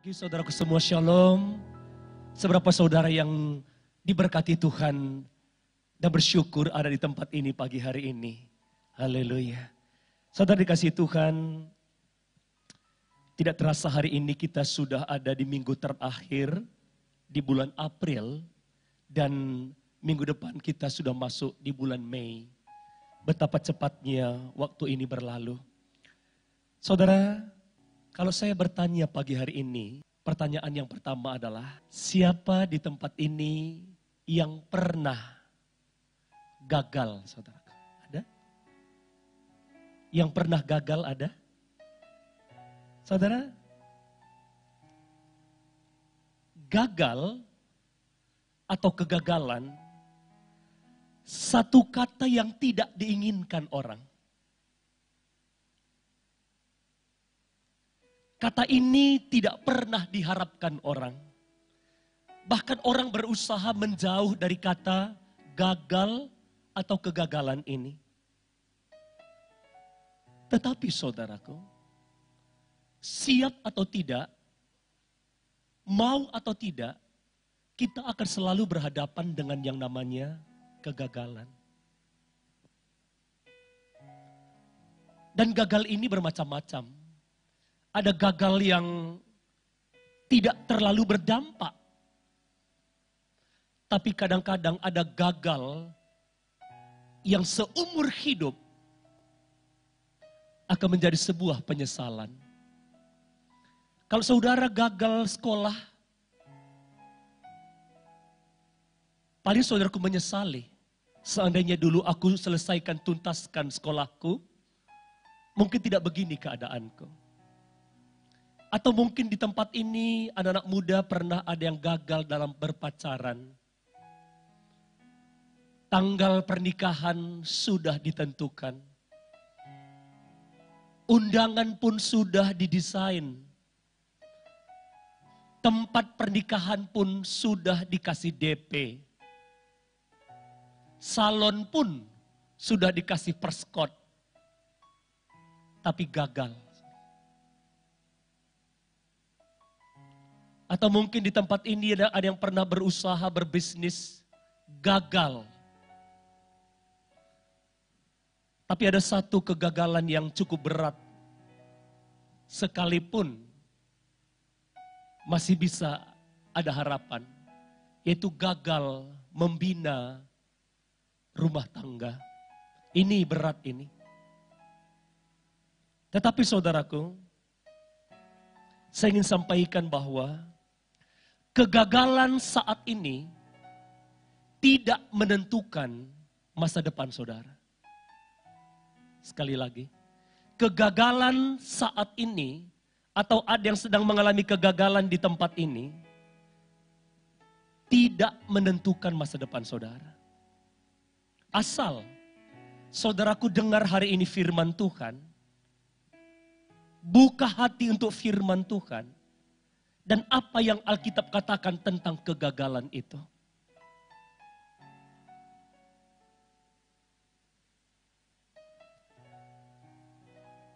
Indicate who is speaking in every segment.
Speaker 1: Bagi saudaraku semua shalom. Seberapa saudara yang diberkati Tuhan dan bersyukur ada di tempat ini pagi hari ini. Haleluya. Saudara dikasihi Tuhan, tidak terasa hari ini kita sudah ada di minggu terakhir di bulan April dan minggu depan kita sudah masuk di bulan Mei. Betapa cepatnya waktu ini berlalu. Saudara, kalau saya bertanya pagi hari ini, pertanyaan yang pertama adalah, siapa di tempat ini yang pernah gagal, saudara? Ada? Yang pernah gagal ada? Saudara, gagal atau kegagalan, satu kata yang tidak diinginkan orang. Kata ini tidak pernah diharapkan orang. Bahkan orang berusaha menjauh dari kata gagal atau kegagalan ini. Tetapi saudaraku, siap atau tidak, mau atau tidak, kita akan selalu berhadapan dengan yang namanya kegagalan. Dan gagal ini bermacam-macam. Ada gagal yang tidak terlalu berdampak. Tapi kadang-kadang ada gagal yang seumur hidup akan menjadi sebuah penyesalan. Kalau saudara gagal sekolah, paling saudaraku menyesali. Seandainya dulu aku selesaikan tuntaskan sekolahku, mungkin tidak begini keadaanku. Atau mungkin di tempat ini anak-anak muda pernah ada yang gagal dalam berpacaran. Tanggal pernikahan sudah ditentukan. Undangan pun sudah didesain. Tempat pernikahan pun sudah dikasih DP. Salon pun sudah dikasih perskot. Tapi gagal. Atau mungkin di tempat ini ada yang pernah berusaha berbisnis, gagal. Tapi ada satu kegagalan yang cukup berat. Sekalipun masih bisa ada harapan. Yaitu gagal membina rumah tangga. Ini berat ini. Tetapi saudaraku, saya ingin sampaikan bahwa kegagalan saat ini tidak menentukan masa depan saudara. Sekali lagi, kegagalan saat ini atau ada yang sedang mengalami kegagalan di tempat ini tidak menentukan masa depan saudara. Asal saudaraku dengar hari ini firman Tuhan, buka hati untuk firman Tuhan, dan apa yang Alkitab katakan tentang kegagalan itu.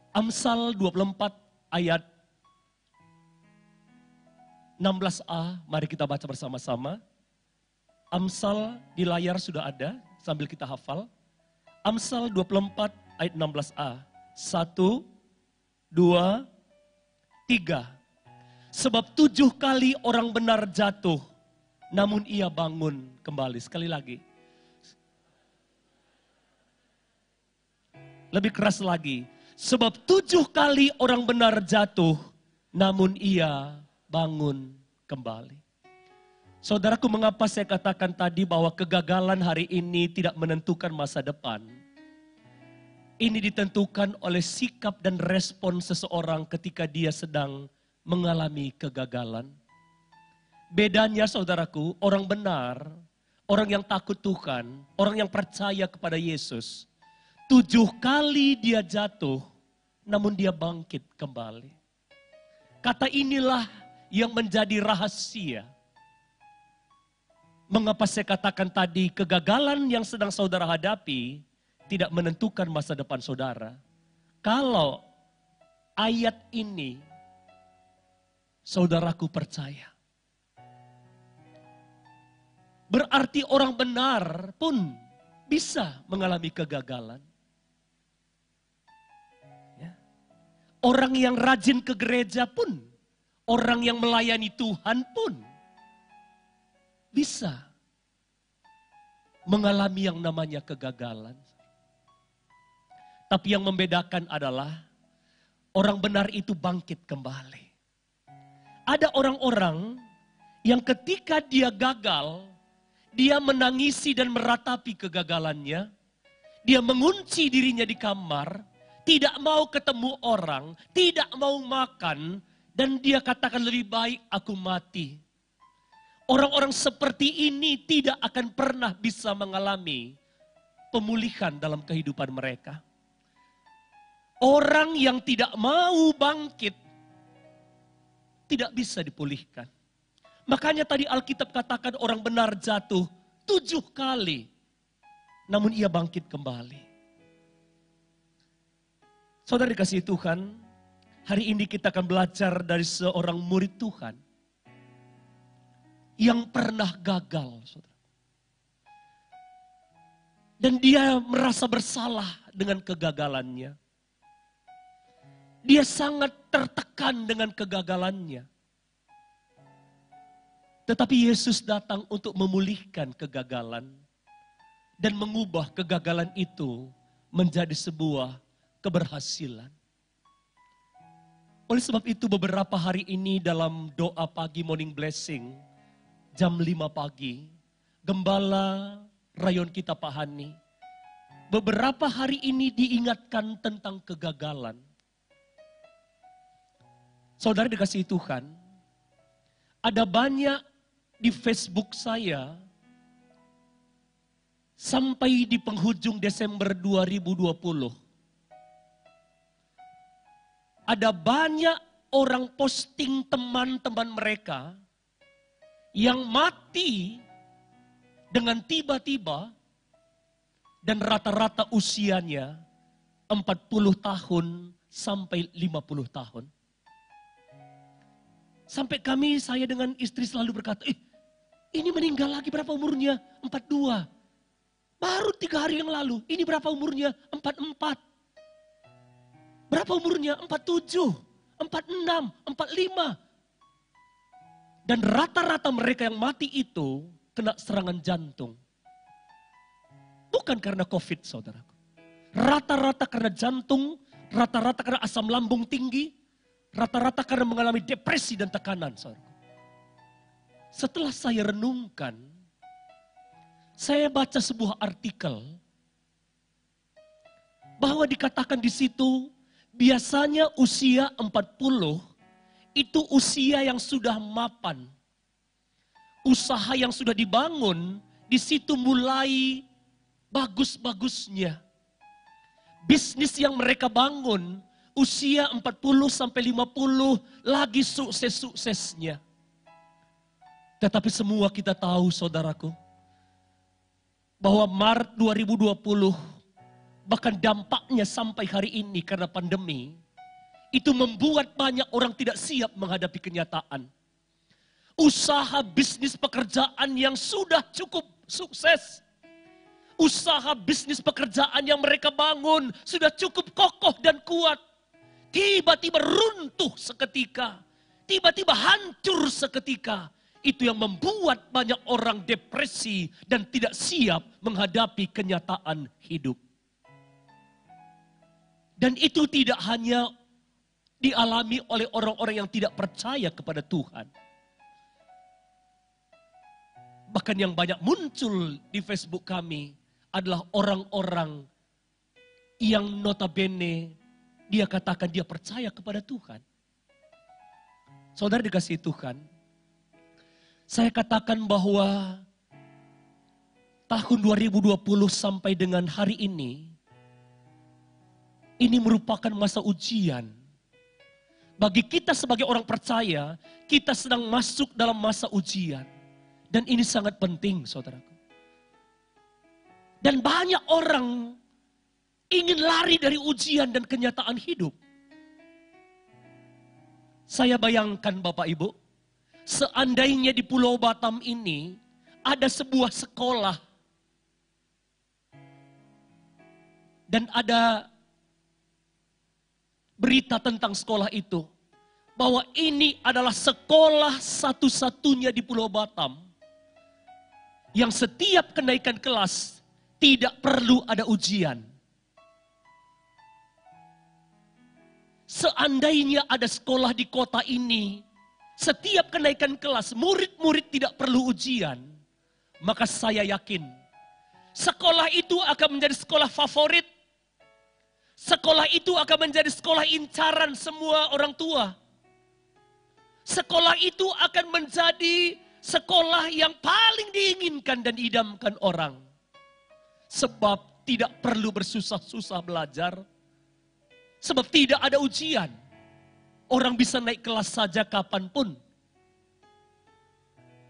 Speaker 1: Amsal 24 ayat 16a, mari kita baca bersama-sama. Amsal di layar sudah ada, sambil kita hafal. Amsal 24 ayat 16a. 1, 2, 3. Sebab 7 kali orang benar jatuh, namun ia bangun kembali. Sekali lagi. Lebih keras lagi. Sebab 7 kali orang benar jatuh, namun ia bangun kembali. Saudaraku, mengapa saya katakan tadi bahwa kegagalan hari ini tidak menentukan masa depan? Ini ditentukan oleh sikap dan respon seseorang ketika dia sedang mengalami kegagalan. Bedanya saudaraku, orang benar, orang yang takut Tuhan, orang yang percaya kepada Yesus, 7 kali dia jatuh, namun dia bangkit kembali. Kata inilah yang menjadi rahasia. Mengapa saya katakan tadi kegagalan yang sedang saudara hadapi tidak menentukan masa depan saudara. Kalau ayat ini saudaraku percaya. Berarti orang benar pun bisa mengalami kegagalan. Ya. Orang yang rajin ke gereja pun, orang yang melayani Tuhan pun bisa mengalami yang namanya kegagalan. Tapi yang membedakan adalah orang benar itu bangkit kembali. Ada orang-orang yang ketika dia gagal, dia menangisi dan meratapi kegagalannya. Dia mengunci dirinya di kamar, tidak mau ketemu orang, tidak mau makan, dan dia katakan lebih baik aku mati. Orang-orang seperti ini tidak akan pernah bisa mengalami pemulihan dalam kehidupan mereka. Orang yang tidak mau bangkit tidak bisa dipulihkan. Makanya tadi Alkitab katakan orang benar jatuh 7 kali. Namun ia bangkit kembali. Saudara dikasihi Tuhan, hari ini kita akan belajar dari seorang murid Tuhan. Yang pernah gagal. Saudara. Dan dia merasa bersalah dengan kegagalannya. Dia sangat tertekan dengan kegagalannya. Tetapi Yesus datang untuk memulihkan kegagalan dan mengubah kegagalan itu menjadi sebuah keberhasilan. Oleh sebab itu beberapa hari ini dalam doa pagi morning blessing jam 5 pagi, Gembala Rayon kita Pak Hani, beberapa hari ini diingatkan tentang kegagalan. Saudara dikasihi Tuhan, ada banyak di Facebook saya, sampai di penghujung Desember 2020. Ada banyak orang posting teman-teman mereka yang mati dengan tiba-tiba dan rata-rata usianya 40 tahun sampai 50 tahun. Sampai saya dengan istri selalu berkata, ini meninggal lagi berapa umurnya? 42. Baru 3 hari yang lalu. Ini berapa umurnya? 44. Berapa umurnya? 47. 46. 45. Dan rata-rata mereka yang mati itu kena serangan jantung. Bukan karena COVID, saudaraku. Rata-rata karena jantung, rata-rata karena asam lambung tinggi, rata-rata karena mengalami depresi dan tekanan, saudaraku. Setelah saya renungkan, saya baca sebuah artikel bahwa dikatakan di situ biasanya usia 40 itu usia yang sudah mapan. Usaha yang sudah dibangun di situ mulai bagus-bagusnya. Bisnis yang mereka bangun usia 40 sampai 50 lagi sukses-suksesnya. Tetapi semua kita tahu saudaraku, bahwa Maret 2020, bahkan dampaknya sampai hari ini karena pandemi, itu membuat banyak orang tidak siap menghadapi kenyataan. Usaha bisnis pekerjaan yang sudah cukup sukses, usaha bisnis pekerjaan yang mereka bangun sudah cukup kokoh dan kuat, tiba-tiba runtuh seketika, tiba-tiba hancur seketika. Itu yang membuat banyak orang depresi dan tidak siap menghadapi kenyataan hidup. Dan itu tidak hanya dialami oleh orang-orang yang tidak percaya kepada Tuhan. Bahkan yang banyak muncul di Facebook kami adalah orang-orang yang notabene dia katakan dia percaya kepada Tuhan. Saudara dikasihi Tuhan, saya katakan bahwa tahun 2020 sampai dengan hari ini merupakan masa ujian. Bagi kita sebagai orang percaya, kita sedang masuk dalam masa ujian. Dan ini sangat penting, saudaraku. Dan banyak orang ingin lari dari ujian dan kenyataan hidup. Saya bayangkan Bapak Ibu, seandainya di Pulau Batam ini ada sebuah sekolah dan ada berita tentang sekolah itu, bahwa ini adalah sekolah satu-satunya di Pulau Batam yang setiap kenaikan kelas tidak perlu ada ujian. Seandainya ada sekolah di kota ini, setiap kenaikan kelas murid-murid tidak perlu ujian, maka saya yakin sekolah itu akan menjadi sekolah favorit. Sekolah itu akan menjadi sekolah incaran semua orang tua. Sekolah itu akan menjadi sekolah yang paling diinginkan dan diidamkan orang. Sebab tidak perlu bersusah-susah belajar. Sebab tidak ada ujian. Orang bisa naik kelas saja kapanpun.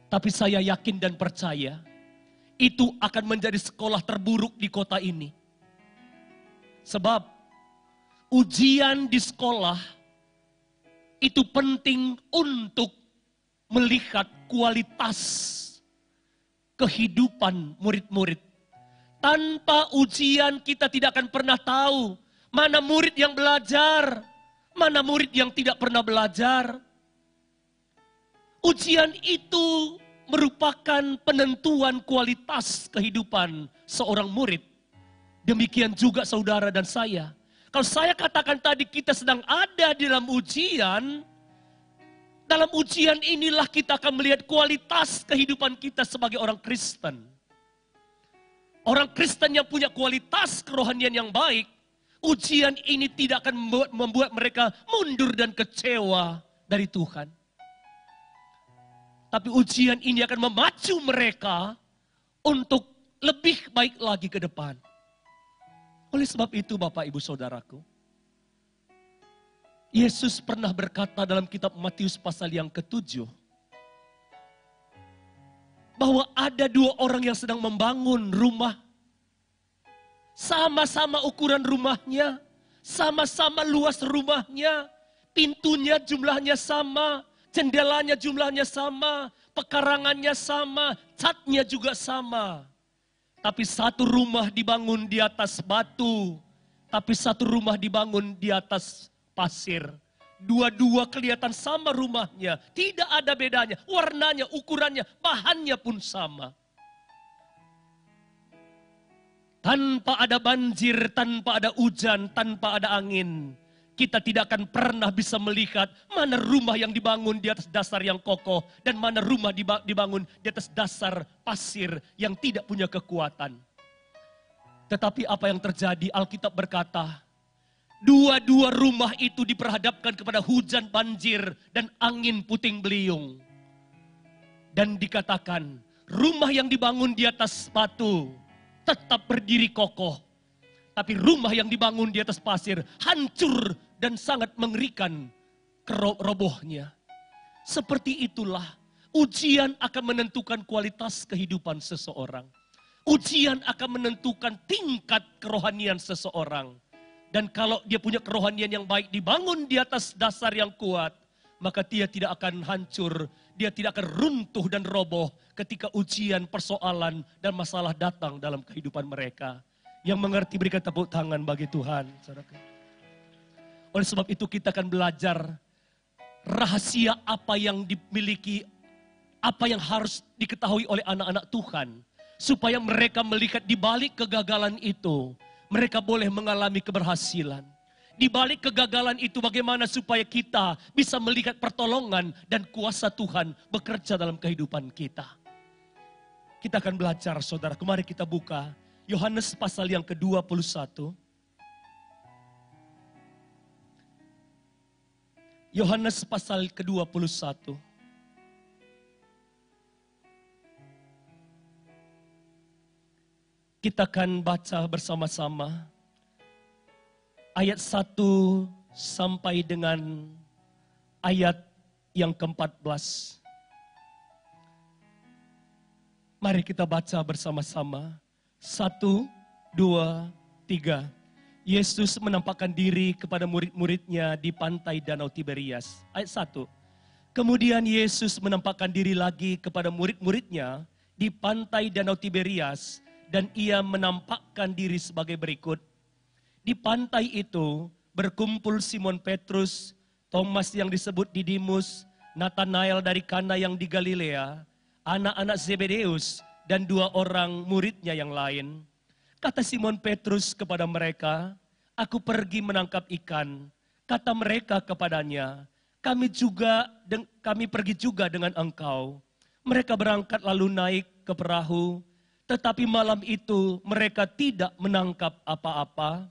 Speaker 1: Tapi saya yakin dan percaya, itu akan menjadi sekolah terburuk di kota ini. Sebab ujian di sekolah itu penting untuk melihat kualitas kehidupan murid-murid. Tanpa ujian kita tidak akan pernah tahu mana murid yang belajar, mana murid yang tidak pernah belajar. Ujian itu merupakan penentuan kualitas kehidupan seorang murid. Demikian juga saudara dan saya. Kalau saya katakan tadi kita sedang ada di dalam ujian inilah kita akan melihat kualitas kehidupan kita sebagai orang Kristen. Orang Kristen yang punya kualitas kerohanian yang baik, ujian ini tidak akan membuat mereka mundur dan kecewa dari Tuhan. Tapi ujian ini akan memacu mereka untuk lebih baik lagi ke depan. Oleh sebab itu Bapak Ibu Saudaraku, Yesus pernah berkata dalam kitab Matius pasal yang ke-7, bahwa ada dua orang yang sedang membangun rumah. Sama-sama ukuran rumahnya, sama-sama luas rumahnya, pintunya jumlahnya sama, jendelanya jumlahnya sama, pekarangannya sama, catnya juga sama. Tapi satu rumah dibangun di atas batu, tapi satu rumah dibangun di atas pasir. Dua-dua kelihatan sama rumahnya, tidak ada bedanya, warnanya, ukurannya, bahannya pun sama. Tanpa ada banjir, tanpa ada hujan, tanpa ada angin, kita tidak akan pernah bisa melihat mana rumah yang dibangun di atas dasar yang kokoh dan mana rumah dibangun di atas dasar pasir yang tidak punya kekuatan. Tetapi apa yang terjadi? Alkitab berkata, dua-dua rumah itu diperhadapkan kepada hujan banjir dan angin puting beliung. Dan dikatakan, rumah yang dibangun di atas batu tetap berdiri kokoh. Tapi rumah yang dibangun di atas pasir hancur dan sangat mengerikan robohnya. Seperti itulah ujian akan menentukan kualitas kehidupan seseorang. Ujian akan menentukan tingkat kerohanian seseorang. Dan kalau dia punya kerohanian yang baik dibangun di atas dasar yang kuat, maka dia tidak akan hancur, dia tidak akan runtuh dan roboh ketika ujian, persoalan dan masalah datang dalam kehidupan mereka. Yang mengerti berikan tepuk tangan bagi Tuhan. Oleh sebab itu kita akan belajar rahasia apa yang dimiliki, apa yang harus diketahui oleh anak-anak Tuhan. Supaya mereka melihat di balik kegagalan itu, mereka boleh mengalami keberhasilan. Di balik kegagalan itu bagaimana supaya kita bisa melihat pertolongan dan kuasa Tuhan bekerja dalam kehidupan kita. Kita akan belajar saudara, kemari kita buka Yohanes pasal yang ke-21. Yohanes pasal ke-21. Kita akan baca bersama-sama ayat 1 sampai dengan ayat yang ke-14. Mari kita baca bersama-sama. 1, 2, 3. Yesus menampakkan diri kepada murid-muridnya di pantai Danau Tiberias. Ayat 1. Kemudian Yesus menampakkan diri lagi kepada murid-muridnya di pantai Danau Tiberias dan ia menampakkan diri sebagai berikut. Di pantai itu berkumpul Simon Petrus, Thomas yang disebut Didimus, Nathanael dari Kana yang di Galilea, anak-anak Zebedeus, dan 2 orang muridnya yang lain. Kata Simon Petrus kepada mereka, "Aku pergi menangkap ikan." Kata mereka kepadanya, kami pergi juga dengan engkau." Mereka berangkat lalu naik ke perahu, tetapi malam itu mereka tidak menangkap apa-apa.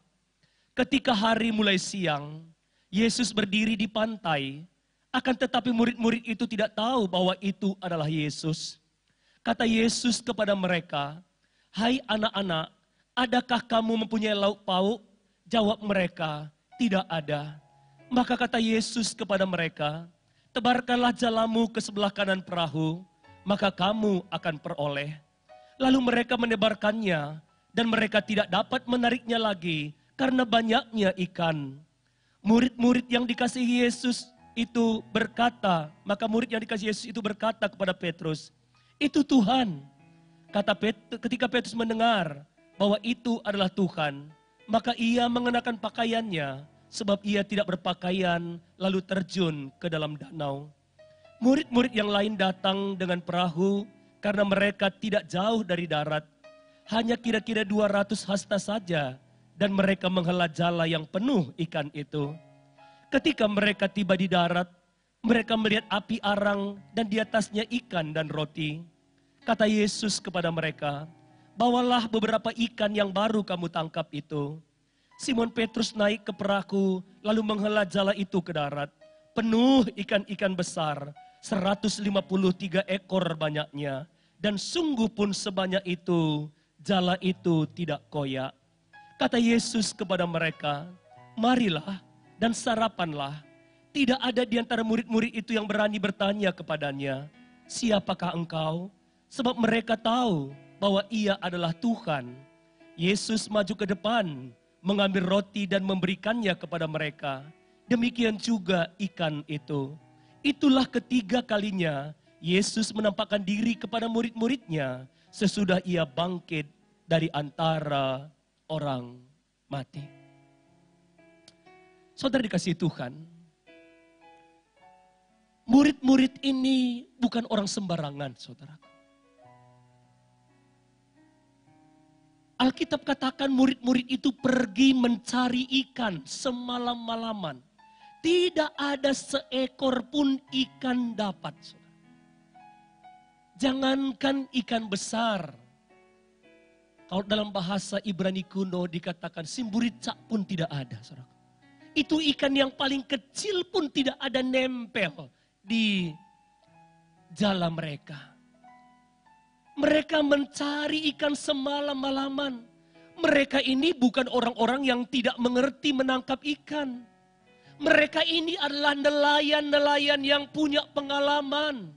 Speaker 1: Ketika hari mulai siang, Yesus berdiri di pantai, akan tetapi murid-murid itu tidak tahu bahwa itu adalah Yesus. Kata Yesus kepada mereka, "Hai anak-anak, adakah kamu mempunyai lauk pauk?" Jawab mereka, "Tidak ada." Maka kata Yesus kepada mereka, "Tebarkanlah jalamu ke sebelah kanan perahu, maka kamu akan peroleh." Lalu mereka menebarkannya, dan mereka tidak dapat menariknya lagi karena banyaknya ikan. Murid-murid yang dikasihi Yesus itu berkata, maka murid yang dikasihi Yesus itu berkata kepada Petrus, "Itu Tuhan." Ketika Petrus mendengar bahwa itu adalah Tuhan, maka ia mengenakan pakaiannya sebab ia tidak berpakaian lalu terjun ke dalam danau. Murid-murid yang lain datang dengan perahu karena mereka tidak jauh dari darat. Hanya kira-kira 200 hasta saja dan mereka menghela jala yang penuh ikan itu. Ketika mereka tiba di darat, mereka melihat api arang dan di atasnya ikan dan roti. Kata Yesus kepada mereka, "Bawalah beberapa ikan yang baru kamu tangkap itu." Simon Petrus naik ke perahu lalu menghela jala itu ke darat. Penuh ikan-ikan besar, 153 ekor banyaknya. Dan sungguh pun sebanyak itu, jala itu tidak koyak. Kata Yesus kepada mereka, "Marilah dan sarapanlah." Tidak ada di antara murid-murid itu yang berani bertanya kepadanya, "Siapakah engkau?" Sebab mereka tahu bahwa ia adalah Tuhan. Yesus maju ke depan, mengambil roti dan memberikannya kepada mereka. Demikian juga ikan itu. Itulah ketiga kalinya Yesus menampakkan diri kepada murid-muridnya sesudah ia bangkit dari antara orang mati. Saudara dikasihi Tuhan, murid-murid ini bukan orang sembarangan, saudara. Alkitab katakan murid-murid itu pergi mencari ikan semalam-malaman. Tidak ada seekor pun ikan dapat. Jangankan ikan besar. Kalau dalam bahasa Ibrani kuno dikatakan simburitsa pun tidak ada. Saudara. Itu ikan yang paling kecil pun tidak ada nempel di jala mereka. Mereka mencari ikan semalam-malaman. Mereka ini bukan orang-orang yang tidak mengerti menangkap ikan. Mereka ini adalah nelayan-nelayan yang punya pengalaman.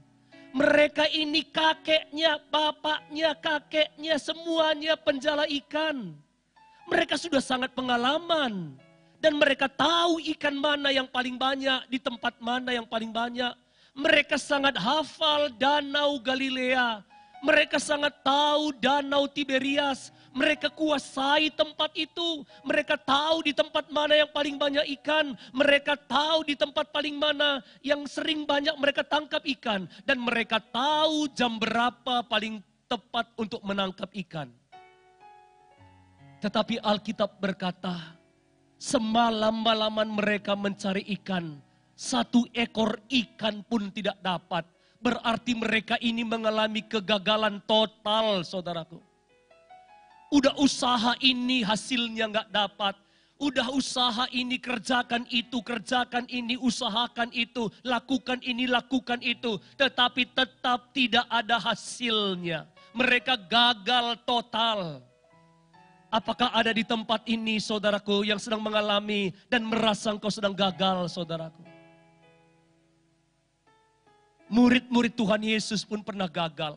Speaker 1: Mereka ini kakeknya, bapaknya, kakeknya, semuanya penjala ikan. Mereka sudah sangat pengalaman. Dan mereka tahu ikan mana yang paling banyak, di tempat mana yang paling banyak. Mereka sangat hafal Danau Galilea. Mereka sangat tahu Danau Tiberias. Mereka kuasai tempat itu. Mereka tahu di tempat mana yang paling banyak ikan. Mereka tahu di tempat paling mana yang sering banyak mereka tangkap ikan. Dan mereka tahu jam berapa paling tepat untuk menangkap ikan. Tetapi Alkitab berkata, semalam-malaman mereka mencari ikan. 1 ekor ikan pun tidak dapat. Berarti mereka ini mengalami kegagalan total, saudaraku. Udah usaha ini hasilnya nggak dapat. Udah usaha ini kerjakan ini, usahakan itu, lakukan ini, lakukan itu. Tetapi tetap tidak ada hasilnya. Mereka gagal total. Apakah ada di tempat ini saudaraku yang sedang mengalami dan merasa engkau sedang gagal saudaraku? Murid-murid Tuhan Yesus pun pernah gagal.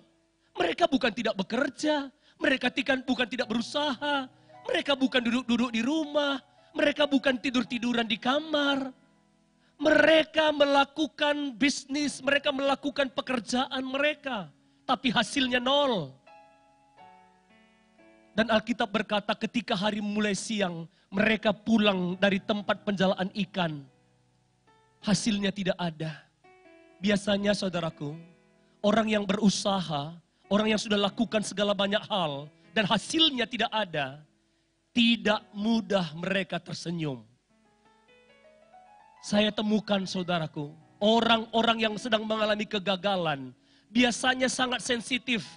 Speaker 1: Mereka bukan tidak bekerja, mereka bukan tidak berusaha, mereka bukan duduk-duduk di rumah, Mereka bukan tidur-tiduran di kamar. Mereka melakukan bisnis, mereka melakukan pekerjaan mereka. Tapi hasilnya nol. Dan Alkitab berkata ketika hari mulai siang, mereka pulang dari tempat penjalaan ikan. Hasilnya tidak ada. Biasanya saudaraku, orang yang berusaha, orang yang sudah lakukan segala banyak hal, dan hasilnya tidak ada, tidak mudah mereka tersenyum. Saya temukan saudaraku, orang-orang yang sedang mengalami kegagalan, biasanya sangat sensitif.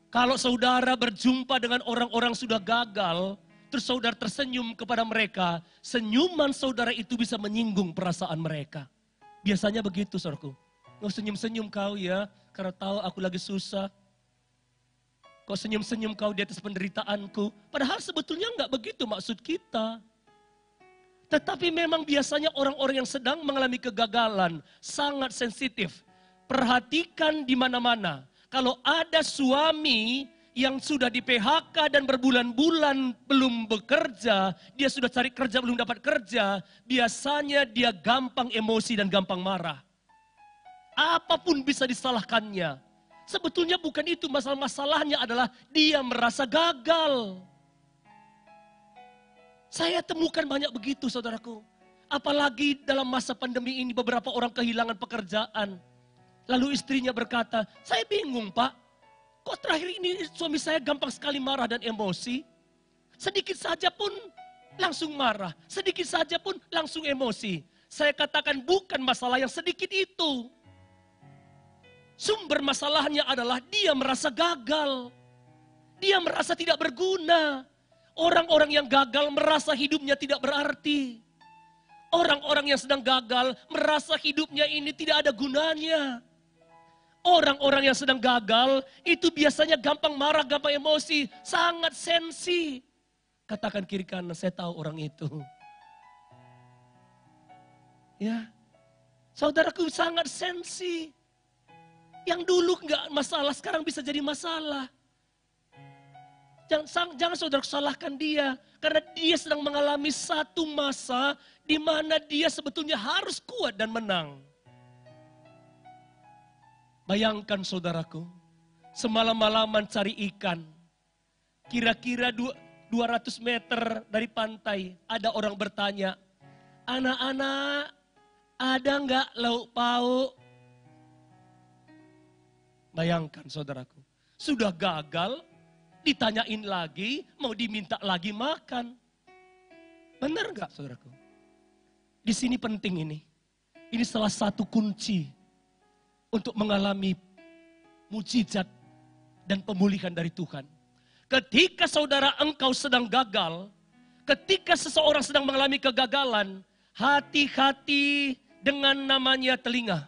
Speaker 1: Kalau saudara berjumpa dengan orang-orang sudah gagal, terus saudara tersenyum kepada mereka, senyuman saudara itu bisa menyinggung perasaan mereka. Biasanya begitu saudaraku. Nggak senyum-senyum kau ya, karena tahu aku lagi susah. Kau senyum-senyum kau di atas penderitaanku. Padahal sebetulnya nggak begitu maksud kita. Tetapi memang biasanya orang-orang yang sedang mengalami kegagalan sangat sensitif. Perhatikan di mana-mana. Kalau ada suami yang sudah di PHK dan berbulan-bulan belum bekerja, dia sudah cari kerja belum dapat kerja, biasanya dia gampang emosi dan gampang marah. Apapun bisa disalahkannya. Sebetulnya bukan itu, masalahnya adalah dia merasa gagal. Saya temukan banyak begitu saudaraku. Apalagi dalam masa pandemi ini beberapa orang kehilangan pekerjaan. Lalu istrinya berkata, saya bingung Pak, kok terakhir ini suami saya gampang sekali marah dan emosi. Sedikit saja pun langsung marah, sedikit saja pun langsung emosi. Saya katakan bukan masalah yang sedikit itu. Sumber masalahnya adalah dia merasa gagal. Dia merasa tidak berguna. Orang-orang yang gagal merasa hidupnya tidak berarti. Orang-orang yang sedang gagal merasa hidupnya ini tidak ada gunanya. Orang-orang yang sedang gagal itu biasanya gampang marah, gampang emosi, sangat sensi. Katakan kiri kanan, saya tahu orang itu. Ya, saudaraku sangat sensi. Yang dulu enggak masalah, sekarang bisa jadi masalah. Jangan saudara salahkan dia. Karena dia sedang mengalami satu masa di mana dia sebetulnya harus kuat dan menang. Bayangkan saudaraku, semalam-malaman cari ikan. Kira-kira 200 meter dari pantai, ada orang bertanya, anak-anak ada enggak lauk pauk? Bayangkan saudaraku, sudah gagal, ditanyain lagi, mau diminta lagi makan. Benar enggak saudaraku? Di sini penting ini. Ini salah satu kunci untuk mengalami mujizat dan pemulihan dari Tuhan. Ketika saudara engkau sedang gagal, ketika seseorang sedang mengalami kegagalan, hati-hati dengan namanya telinga.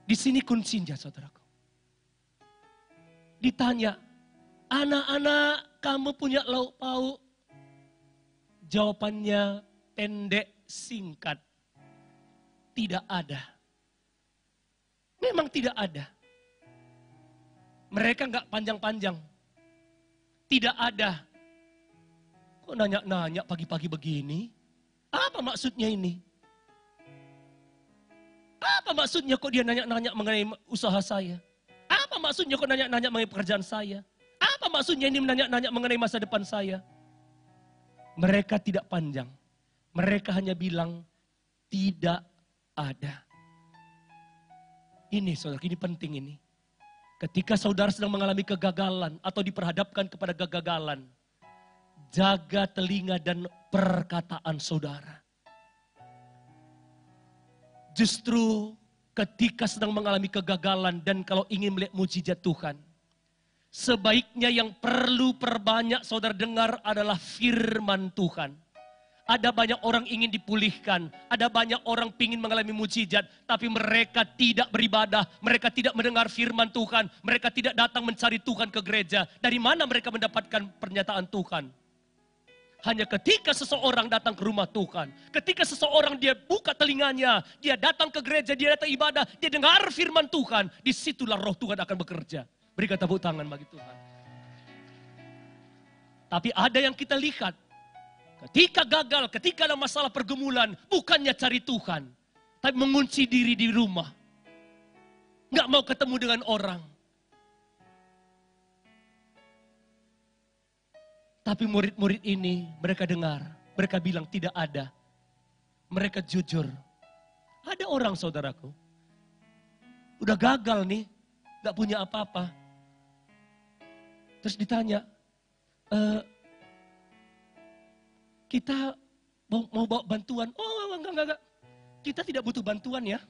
Speaker 1: Di sini kuncinya saudaraku. Ditanya, anak-anak kamu punya lauk pauk? Jawabannya pendek, singkat. Tidak ada. Memang tidak ada. Mereka enggak panjang-panjang. Tidak ada. Kok nanya-nanya pagi-pagi begini? Apa maksudnya ini? Apa maksudnya kok dia nanya-nanya mengenai usaha saya? Apa maksudnya kok nanya-nanya mengenai pekerjaan saya? Apa maksudnya ini nanya-nanya mengenai masa depan saya? Mereka tidak panjang. Mereka hanya bilang, tidak ada. Ini saudara, ini penting ini. Ketika saudara sedang mengalami kegagalan atau diperhadapkan kepada kegagalan, jaga telinga dan perkataan saudara. Justru ketika sedang mengalami kegagalan dan kalau ingin melihat mujizat Tuhan, sebaiknya yang perlu perbanyak saudara dengar adalah firman Tuhan. Ada banyak orang ingin dipulihkan, ada banyak orang ingin mengalami mujizat, tapi mereka tidak beribadah, mereka tidak mendengar firman Tuhan, mereka tidak datang mencari Tuhan ke gereja. Dari mana mereka mendapatkan pernyataan Tuhan? Hanya ketika seseorang datang ke rumah Tuhan, ketika seseorang dia buka telinganya, dia datang ke gereja, dia datang ibadah, dia dengar firman Tuhan, disitulah roh Tuhan akan bekerja. Berikan tepuk tangan bagi Tuhan. Tapi ada yang kita lihat. Ketika gagal, ketika ada masalah pergumulan, bukannya cari Tuhan. Tapi mengunci diri di rumah. Nggak mau ketemu dengan orang. Tapi murid-murid ini, mereka dengar. Mereka bilang tidak ada. Mereka jujur. Ada orang saudaraku. Udah gagal nih. Nggak punya apa-apa. Terus ditanya. Kita mau bawa bantuan. Oh enggak. Kita tidak butuh bantuan ya.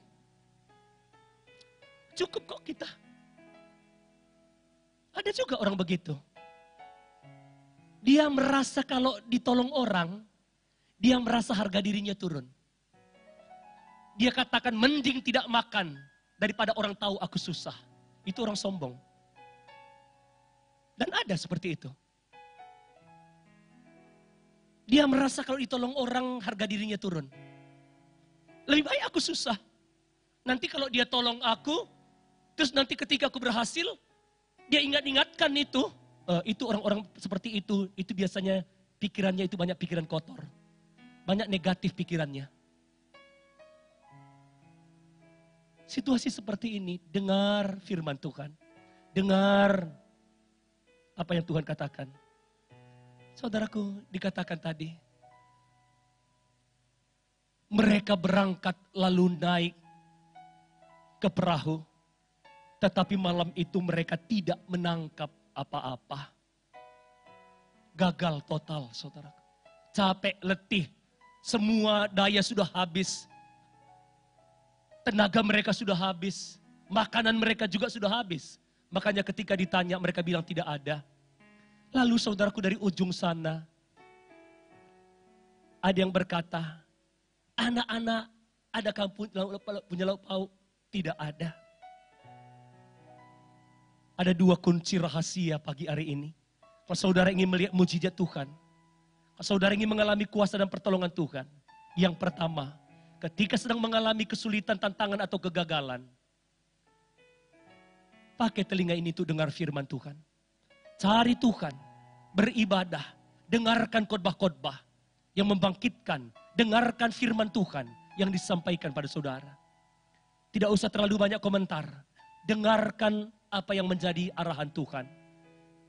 Speaker 1: Cukup kok kita. Ada juga orang begitu. Dia merasa kalau ditolong orang, dia merasa harga dirinya turun. Dia katakan mending tidak makan daripada orang tahu aku susah. Itu orang sombong. Dan ada seperti itu. Dia merasa kalau ditolong orang harga dirinya turun. Lebih baik aku susah. Nanti kalau dia tolong aku, terus nanti ketika aku berhasil, dia ingat-ingatkan itu. Itu orang-orang seperti itu biasanya pikirannya itu banyak pikiran kotor. Banyak negatif pikirannya. Situasi seperti ini, dengar firman Tuhan. Dengar apa yang Tuhan katakan. Saudaraku, dikatakan tadi. Mereka berangkat lalu naik ke perahu. Tetapi malam itu mereka tidak menangkap apa-apa. Gagal total, saudaraku. Capek, letih. Semua daya sudah habis. Tenaga mereka sudah habis. Makanan mereka juga sudah habis. Makanya ketika ditanya mereka bilang tidak ada. Lalu saudaraku dari ujung sana. Ada yang berkata, anak-anak adakah punya lauk pauk? Tidak ada. Ada dua kunci rahasia pagi hari ini. Kalau saudara ingin melihat mujizat Tuhan. Kalau saudara ingin mengalami kuasa dan pertolongan Tuhan. Yang pertama, ketika sedang mengalami kesulitan, tantangan atau kegagalan. Pakai telinga ini untuk dengar firman Tuhan. Cari Tuhan, beribadah, dengarkan khotbah-khotbah yang membangkitkan, dengarkan firman Tuhan yang disampaikan pada saudara. Tidak usah terlalu banyak komentar, dengarkan apa yang menjadi arahan Tuhan.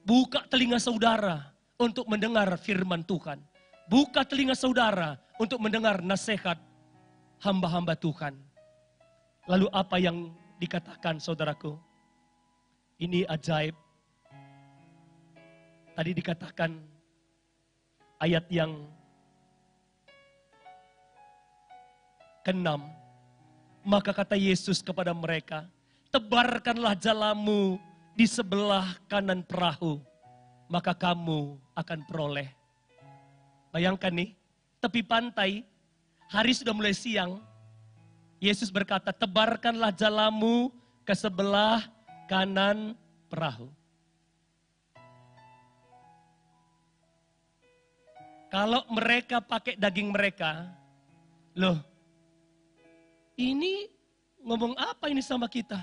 Speaker 1: Buka telinga saudara untuk mendengar firman Tuhan. Buka telinga saudara untuk mendengar nasihat hamba-hamba Tuhan. Lalu apa yang dikatakan saudaraku? Ini ajaib. Tadi dikatakan ayat yang ke-6. Maka kata Yesus kepada mereka, tebarkanlah jalamu di sebelah kanan perahu, maka kamu akan peroleh. Bayangkan nih, tepi pantai, hari sudah mulai siang. Yesus berkata, tebarkanlah jalamu ke sebelah kanan perahu. Kalau mereka pakai daging mereka, loh, ini ngomong apa ini sama kita?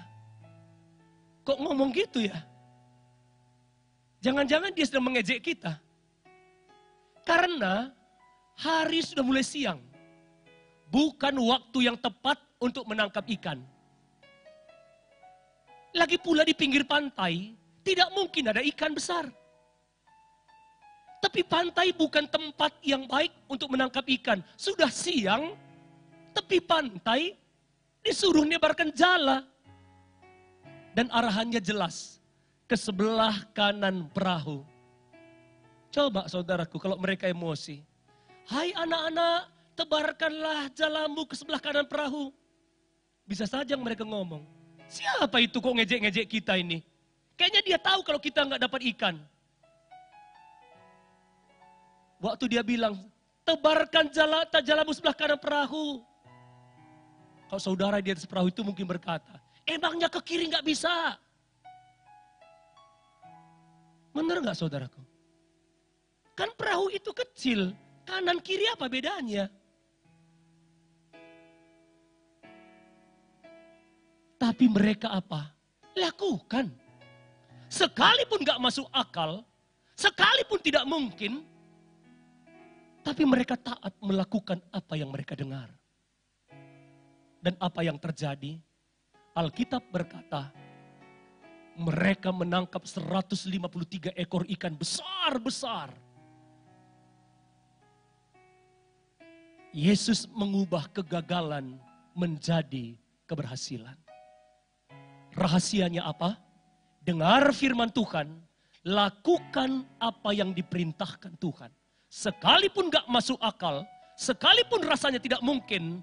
Speaker 1: Kok ngomong gitu ya? Jangan-jangan dia sedang mengejek kita. Karena hari sudah mulai siang. Bukan waktu yang tepat untuk menangkap ikan. Lagi pula di pinggir pantai, tidak mungkin ada ikan besar. Tapi pantai bukan tempat yang baik untuk menangkap ikan. Sudah siang, tepi pantai, disuruh nebarkan jala. Dan arahannya jelas, ke sebelah kanan perahu. Coba saudaraku, kalau mereka emosi. Hai anak-anak, tebarkanlah jalamu ke sebelah kanan perahu. Bisa saja mereka ngomong, siapa itu kok ngejek-ngejek kita ini? Kayaknya dia tahu kalau kita nggak dapat ikan. Waktu dia bilang, tebarkan jalamu sebelah kanan perahu. Kalau saudara di atas perahu itu mungkin berkata, emangnya ke kiri nggak bisa? Benar nggak saudaraku? Kan perahu itu kecil, kanan kiri apa bedanya? Tapi mereka apa? Lakukan. sekalipun gak masuk akal, sekalipun tidak mungkin, tapi mereka taat melakukan apa yang mereka dengar. Dan apa yang terjadi? Alkitab berkata, mereka menangkap 153 ekor ikan besar-besar. Yesus mengubah kegagalan menjadi keberhasilan. Rahasianya apa? Dengar firman Tuhan, lakukan apa yang diperintahkan Tuhan. Sekalipun gak masuk akal, sekalipun rasanya tidak mungkin,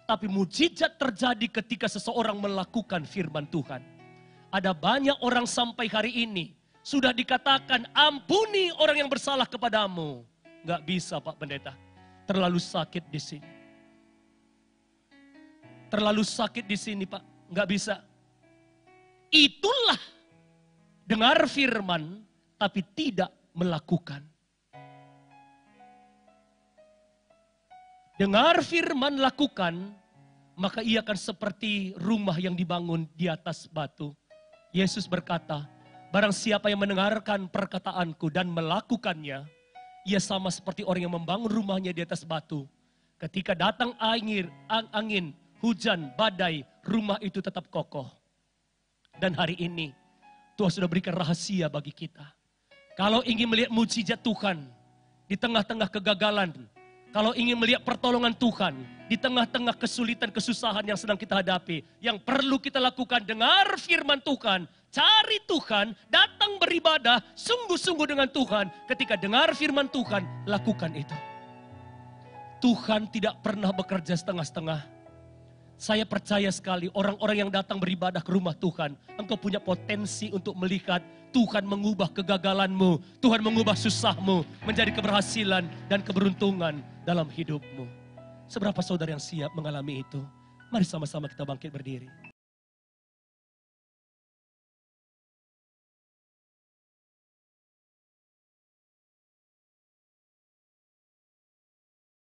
Speaker 1: tapi mujizat terjadi ketika seseorang melakukan firman Tuhan. Ada banyak orang sampai hari ini sudah dikatakan ampuni orang yang bersalah kepadamu. Gak bisa Pak Pendeta, terlalu sakit di sini. Terlalu sakit di sini Pak, gak bisa. Itulah dengar firman tapi tidak melakukan. Dengar firman lakukan, maka ia akan seperti rumah yang dibangun di atas batu. Yesus berkata, barang siapa yang mendengarkan perkataanku dan melakukannya, ia sama seperti orang yang membangun rumahnya di atas batu. Ketika datang angin, hujan, badai, rumah itu tetap kokoh. Dan hari ini, Tuhan sudah berikan rahasia bagi kita. Kalau ingin melihat mujizat Tuhan di tengah-tengah kegagalan, kalau ingin melihat pertolongan Tuhan di tengah-tengah kesulitan, kesusahan yang sedang kita hadapi, yang perlu kita lakukan, dengar firman Tuhan, cari Tuhan, datang beribadah, sungguh-sungguh dengan Tuhan. Ketika dengar firman Tuhan, lakukan itu. Tuhan tidak pernah bekerja setengah-setengah. Saya percaya sekali orang-orang yang datang beribadah ke rumah Tuhan, engkau punya potensi untuk melihat Tuhan mengubah kegagalanmu, Tuhan mengubah susahmu menjadi keberhasilan dan keberuntungan dalam hidupmu. Seberapa saudara yang siap mengalami itu? Mari sama-sama kita bangkit berdiri.